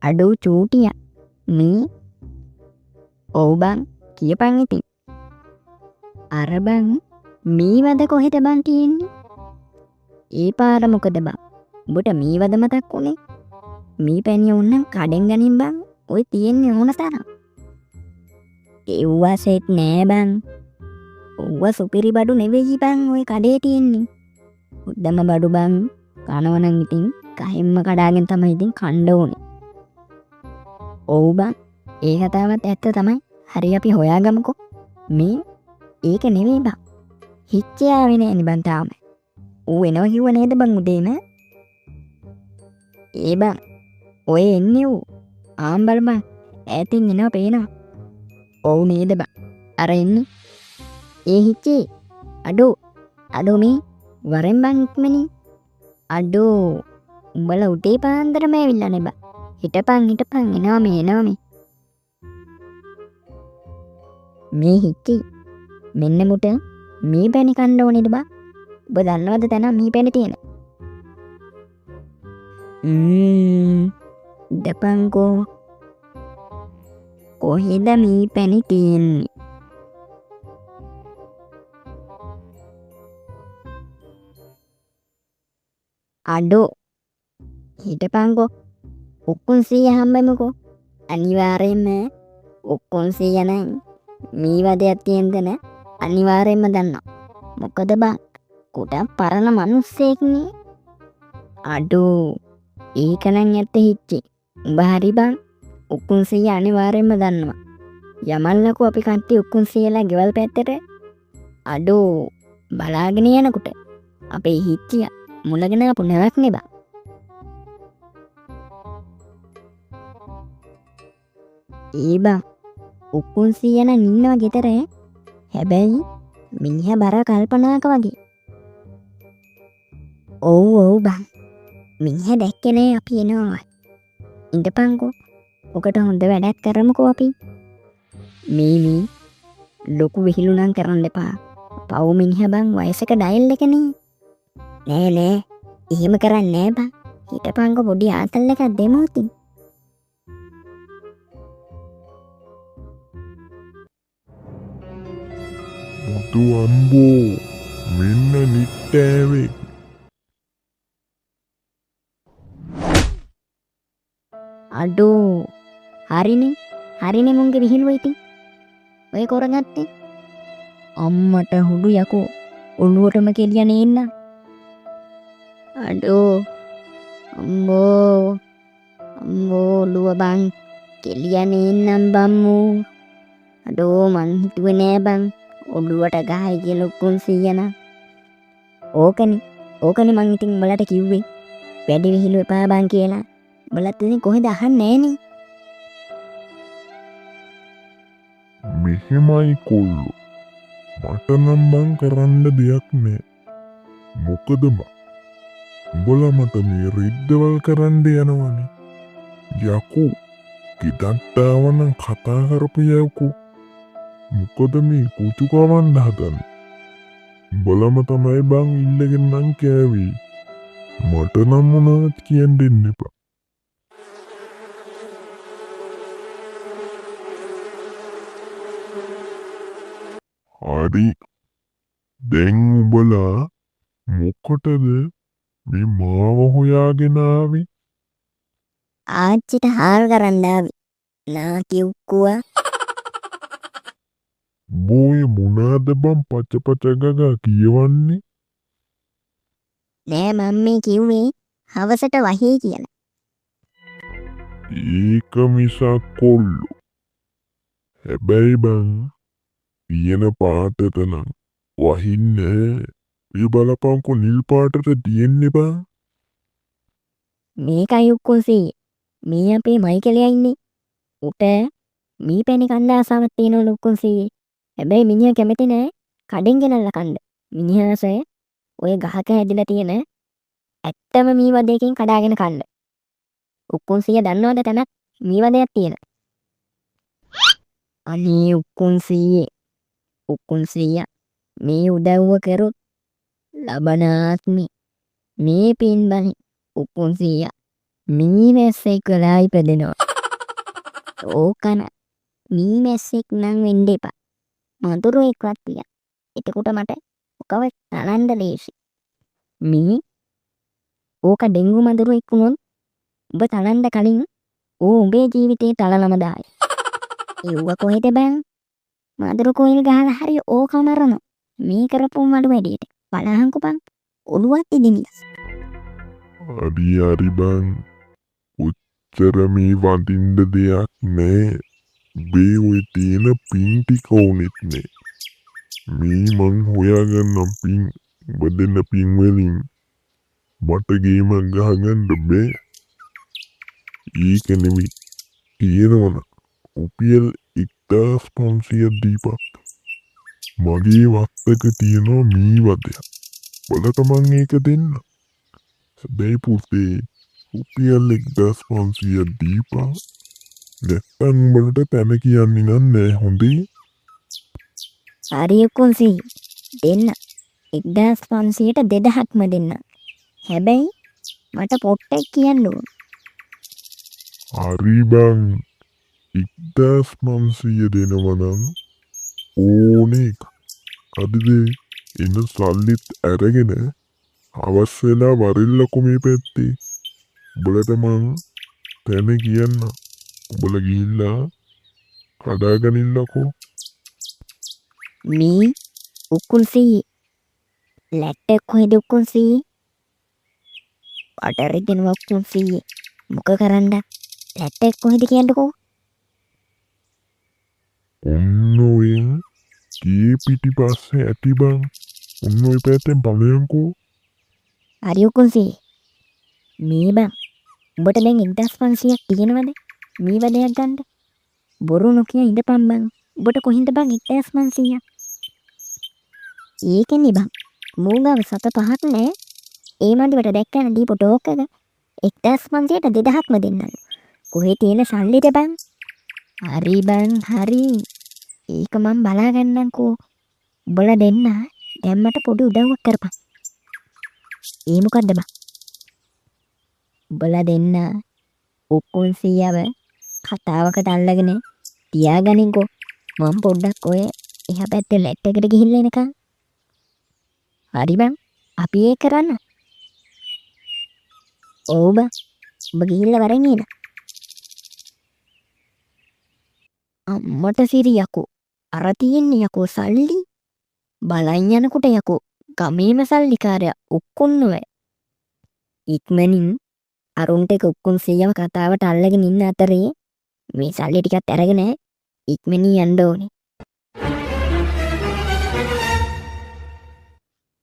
අඩෝ චූටියා මේ ඔව් බං කියපන් ඉතින්. අර බං මේ වද කොහෙද බං තියෙන්නේ? ඒ පාර මොකද බං? උඹට මේ වද මතක් වුනේ? මේ පැණිය උන්නම් කඩෙන් ගනින් බං. ඔය තියෙන්නේ ඕන තරම්. එව්වා සෙට් නෑ බං. ඔව්ව සුපිරි බඩු නෙවෙයි බං ඔය කඩේ තියෙන්නේ. උද්දම බඩු බං කනවනම් ඉතින් කහින්ම කඩාගෙන තමයි ඉතින් කණ්ඩ ඕනේ. ඔව් බං ඒ කතාවත් ඇත්ත තමයි. හරි අපි හොයාගමුකෝ. මේ ඒක නෙවෙයි බං. හිච්චේ ආවේ නෑනේ බං තාම. ඌ එනවා කිව්ව නේද බං උදේම? ඒ බං ඔය එන්නේ ඌ. ආම් බලපන් ඈතින් එනවා පේනවා. ඔව් නේද බං. අර එන්නේ. ඒ හිච්චේ අඩෝ මේ වරෙන් බං ඉක්මනින්. අඩෝ උඹලා උදේ පාන්දරම ඇවිල්ලා නේ බං. හිටපන් එනවා මේ. මේ හිච්චි මෙන්න මුට මේ පැණි කන්න ඕනේද බං? ඔබ දන්නවද තැන මේ පැණි තියෙන? දපංකෝ කොහෙද මේ පැණි තියෙන්නේ? අඩෝ හිටපංකෝ උක්කුන් 100 හම්බෙමුකෝ. අනිවාර්යෙන්ම උක්කුන් 100 නම් මේ වදයක් තියෙනද න අනිවාර්යෙන්ම දන්නවා. මොකද බං ගොඩක් පරණ මිනිස්සෙක්නේ. අඩෝ ඒක නම් ඇත්ත හිච්චි. උඹ හරි බං. උක්කුන් 100 අනිවාර්යෙන්ම දන්නවා. යමල්ලකෝ අපි කට්ටිය උක්කුන් 100ලා ගෙවල් පැත්තට. අඩෝ බලාගෙන යනකොට අපේ හිච්චිය මුලගෙන ආපු නැවක් නේ බං. ඒ බං උක්කුන් 100 නම් ඉන්නවා ගෙදර. හැබැයි මිනිහා බර කල්පනාක වගේ. ඔව් බං මිනිහා දැක්කේ නෑ අපි එනවා. ඉඳපන්කෝ. ඔකට හොඳ වැඩක් කරමුකෝ අපි. මේ ලොකු විහිළු නම් කරන්න එපා. පව් මිනිහා බං වයසක ඩයල් එකනේ. නෑ එහෙම කරන්නේ නෑ බං. හිටපන්කෝ පොඩි ආතල් එකක් දෙමු ඉතින්. මුතු අම්බෝ මෙන්න නිට්ටෑවේ. අඩෝ හරිනේ මුන්ගේ විහිළුව ඉතින්. ඔය කරගත්තේ අම්මට හුඩු යකෝ ඔළුවටම කෙලියන එන්න. අඩෝ අම්බෝ ඔළුව බං කෙලියන එන්නම් බම්මෝ. අඩෝ මං හිතුවේ නෑ බං ඔළුවට ගහයි කියලා උක්කුන් 100 නම්. ඕකනේ මං ඉතින් උඹලට කිව්වේ වැඩි විහිළු එපා බං කියලා. උඹලත් ඉතින් කොහෙද අහන්නේ නෑනේ. මෙහෙමයි කොල්ලෝ. මට නම් බං කරන්න දෙයක් නෑ. මොකද බං උඹලා මට මේ රිද්දවල් කරන්න යනවනේ. යකෝ ගෙදරට ආවනම් කතා කරපු යකෝ. මොකද මේ පුතු කවන්න හදන්නේ? උඹලම තමයි බං ඉල්ලගෙන නම් කෑවේ. මට නම් මොනවත් කියන්න දෙන්න එපා. හරි දැන් උඹලා මොකටද මේ මාව හොයාගෙන ආවේ? ආච්චිට හාල් කරන්න ආවේ. නාකි උක්කුවා. බෝය මොනාද බං පච ගගා කියවන්නේ? නෑ මම මේ කිව්වේ හවසට වහී කියලා. ඒක මිසක් කොල්ලෝ. හැබැයි බං තියෙන පාටට නම් වහින්නේ. ඒ බලපංකෝ නිල් පාටට තියෙන්නේ බං. මේකයි උක්කුන් 100. මේ අපේ මයිකලයා ඉන්නේ. උට මේ පැණි කන්න ආසාවක් තියෙනවලු උක්කුන් 100. හැබැයි මිනිහා කැමති නෑ කඩෙන් ගෙනල්ලා කන්න. මිනිහාස ඔය ගහක හැදිලා තියෙන ඇත්තම මේ වදයකින් කඩාගෙන කන්න. උක්කුන් 100 දන්නවද තැනක් මේ වදයක් තියෙන? අනේ උක්කුන් 100 මේ උදව්ව කරොත් ලබන ආත්මේ මේ පින් බලි උක්කුන් 100 මීමැස්සෙක් වෙලා ඉපදෙනවා. ඕකන මීමැස්සෙක් නම් වෙන්න එපා. මදුරුවෙක්වත් තියා. එතකොට මට ඔකව තලන්න ලේසි. මී ඕක ඩෙංගු මදුරුවෙක් වුණොත් ඔබ තලන්න කලින් ඌ උඹේ ජීවිතේ තලලම දායි. ඒව කොහෙද බං? මදුරු කොයිල් ගහලා හරි ඕක මරනවා. මේ කරපු මඩු වැඩියට. බලහන්කෝ බං. ඔළුවත් ඉදිමිස්. හරි බං. ඔච්චර මේ වඳින්න දෙයක් නෑ. බේ ඔය තියෙන පින් ටික ඕනෙත් නෑ. මේ මං හොයාගන්නම් පින්. ඔබ දෙන්න පින් වලින් මට ගේමක් ගහගන්න බෑ. ඒක නෙමෙයි. කියනවන රුපියල් 1500 දීපක්. මගේ වත්තක තියෙනවා මී වදයක්. බලට මං ඒක දෙන්න. හැබැයි පුතේ රුපියල් 1500 දීපා. නැත්තම් උඹලට තැන කියන්නේ නෑ හොඳේ. හරි උකුන්සි දෙන්න. 1500ට 2000ක්ම දෙන්න. හැබැයි මට පොට්ටෙක් කියන්න ඕන. හරි බං. 1500 දෙනවනම් ඕනේ එක. හරිද? එන සල්ලිත් අරගෙන අවස් වෙලා වරිල්ලකෝ මේ පැත්තේ. උඹලට මං තැන කියන්න. උඹලා ගිහිල්ලා කඩාගනින්නකෝ. මී උකුන්සි ලැට්ටෙක් කොහෙද උකුන්සි? පටරි දෙනවා උකුන්සි. මොක කරන්න? ලැට්ටෙක් කොහෙද කියන්නකෝ? ඔන්න ඔය ගේ පිටිපස්සේ ඇති බං. ඔන්න ඔය පැත්තෙන් බලයන්කෝ. හරි උකුන්සි. මේ බං උඹට දැන් 1500ක් තියෙනවද? මේ වැඩයක් ගන්න. බොරු නොකිය ඉඳපන් බං. උඹට කොහින්ද බං 1500ක්? ඒකනේ බං. මූගාව සත පහක් නෑ. ඒ මන්දිවට දැක්කන දීපු ටෝක් එක 1500ට 2000ක්ම දෙන්නලු. කොහෙ තියෙන සල්ලිද බං? හරි බං හරි. ඒක මං බලාගන්නම්කෝ. උඹලා දෙන්න දැන් මට පොඩි උදව්වක් කරපන්. ඒ මොකද්ද බං? උඹලා දෙන්න උකුන්සියව කතාවකට අල්ලගෙන තියාගනින්කෝ. මම පොඩ්ඩක් ඔය එහා පැත්තේ ලැට් එකට ගිහිල්ලා එනකන්. හරි බං. අපි ඒක කරන්න. ඔව් බං. ඔබ ගිහිල්ලා වරන් එන්න. අම්මට සිරි යකෝ. අර තියෙන්නේ යකෝ සල්ලි. බලන් යනකොට යකෝ ගමේම සල්ලිකාරයා උක්කුන්නුව. ඉක්මනින් අරුන්ට එක උක්කුන්සියව කතාවට අල්ලගෙන ඉන්න අතරේ මේ සල්ලි ටිකත් අරගෙන ඉක්මනින් යන්න ඕනේ.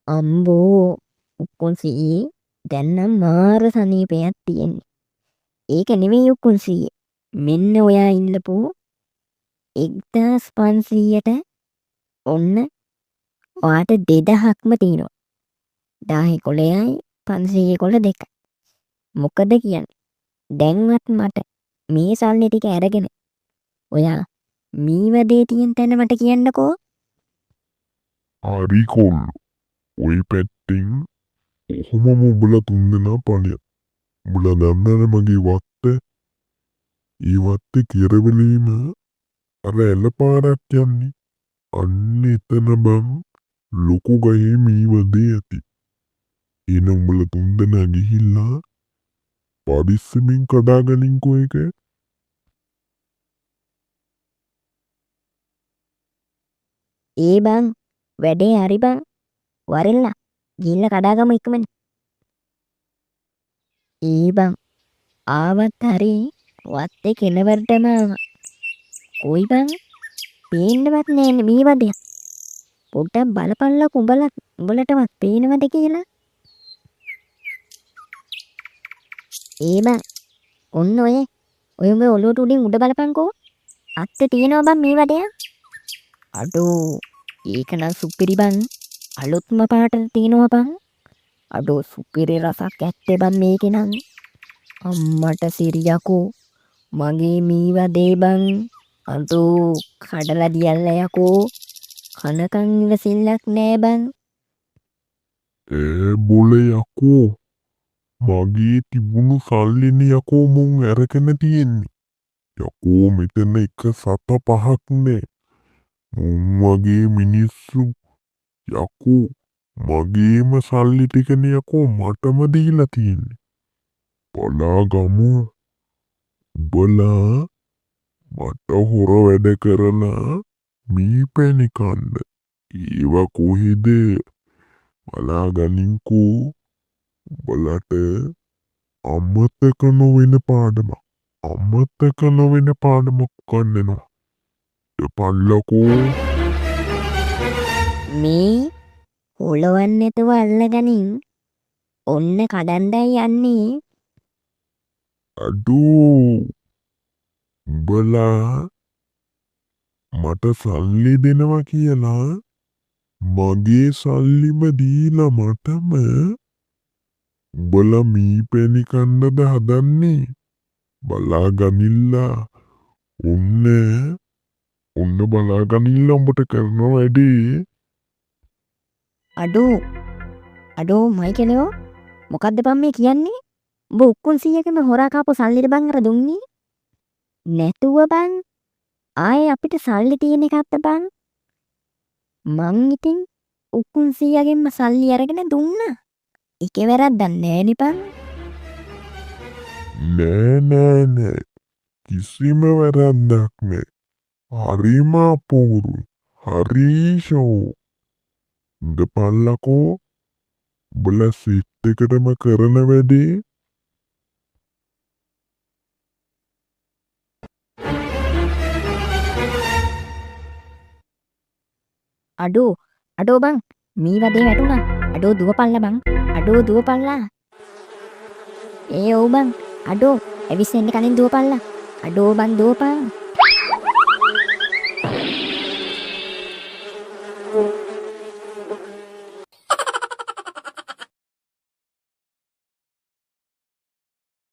අම්බෝ උකුන්සි දැන් නම් මාර සනීපයක් තියෙන්නේ. ඒක නෙමෙයි උකුන්සි. මෙන්න ඔයා ඉල්ලපු 1500ට ඔන්න ඔයාට 2000ක්ම තියෙනවා. 10 කොලයයි 500 කොල දෙක. මොකද කියන්නේ? දැන්වත් මට මේ සල්ලි ටික අරගෙන ඔයා මීවදේ තියෙන තැන මට කියන්නකෝ. හරි කොල්ලෝ. ඔය පැත්තෙන් කොහොමම උඹලා තුන්දෙනා පලිය. උඹලා දන්නවද මගේ වත්ත? ඒ වත්තේ කෙරවලීම අර ඇල පාරක් යන්නේ. අන්න එතන බං ලොකු ගහේ මීවදේ ඇති. එන උඹලා තුන්දෙනා ගිහිල්ලා පරිස්සමින් කඩාගනින්කෝ ඒක. ඒ බං වැඩේ හරි බං. වරෙල්ලා ගිහිල්ලා කඩාගමු ඉක්මන. ඒ බං ආවත් හරි වත්තේ කෙලවරටම ආවා. කොයි බං පේන්නවත් නෑනේ මේ වදයක්. පොඩ්ඩක් බලපල්ලක උඹලටවත් පේනවද කියලා. ඒ බං ඔන්න ඔය උඹ ඔලුවට උඩින් උඩ බලපන්කෝ. අත්තේ තියෙනවා බං මේ වදයක්. අඩෝ ඒක නම් සුපිරි බං. අලුත්ම පාටට තියෙනවා බං. අඩෝ සුපිරි රසක් ඇත්තේ බං මේකේ නම්. අම්මට සිරියකෝ මගේ මීවදේ බං. අඩෝ කඩලා දියල්ලා යකෝ. කනකන් ඉවසිල්ලක් නෑ බං. බොල යකෝ. මගේ තිබුණු සල්ලිනේ යකෝ මුන් අරගෙන තියෙන්නේ. යකෝ මෙතන එක සත පහක් නෑ. මුන් වගේ මිනිස්සු යකෝ මගේම සල්ලි ටිකනේ යකෝ මටම දීලා තියෙන්නේ. බලා ගමු. උඹලා මට හොර වැඩ කරලා මී පැණි කන්න. ඒවා කොහෙද? බලා ගනින්කෝ. උඹලට අමතක නොවෙන පාඩමක්. අමතක නොවෙන පාඩමක් උගන්වනවා. පල්ලකෝ. මේ හොලවන්න නැතුව අල්ලගනින්. ඔන්න කඩන්ඩයි යන්නේ. අඩෝ උඹලා මට සල්ලි දෙනවා කියලා මගේ සල්ලිම දීලා මටම උඹලා මී පැණි කන්නද හදන්නේ? බලා ගනිල්ලා. ඔන්න බලා ගනිල්ලා උඹට කරන වැඩේ. අඩෝ මයිකලෝ මොකද්ද බං මේ කියන්නේ? උඹ උක්කුන් 100කම හොරා කාපු සල්ලිද බං අර දුන්නේ? නැතුව බං ආයේ අපිට සල්ලි තියෙන එකක්ද බං? මං ඉතින් උක්කුන් 100ගෙන්ම සල්ලි අරගෙන දුන්නා. ඒකේ වැරද්දක් නෑනේ බං. නෑ කිසිම වැරද්දක් නෑ. හරිම අපූරුයි. හරිෂෝ. ඉඳපල්ලකෝ. උඹලා සිත් එකටම කරන වැඩේ. අඩෝ බං මේ වදේ වැටුණා. අඩෝ දුවපල්ලා බං. අඩෝ දුවපල්ලා. ඔව් බං. අඩෝ ඇවිස්සෙන්න කලින් දුවපල්ලා. අඩෝ බං දුවපන්.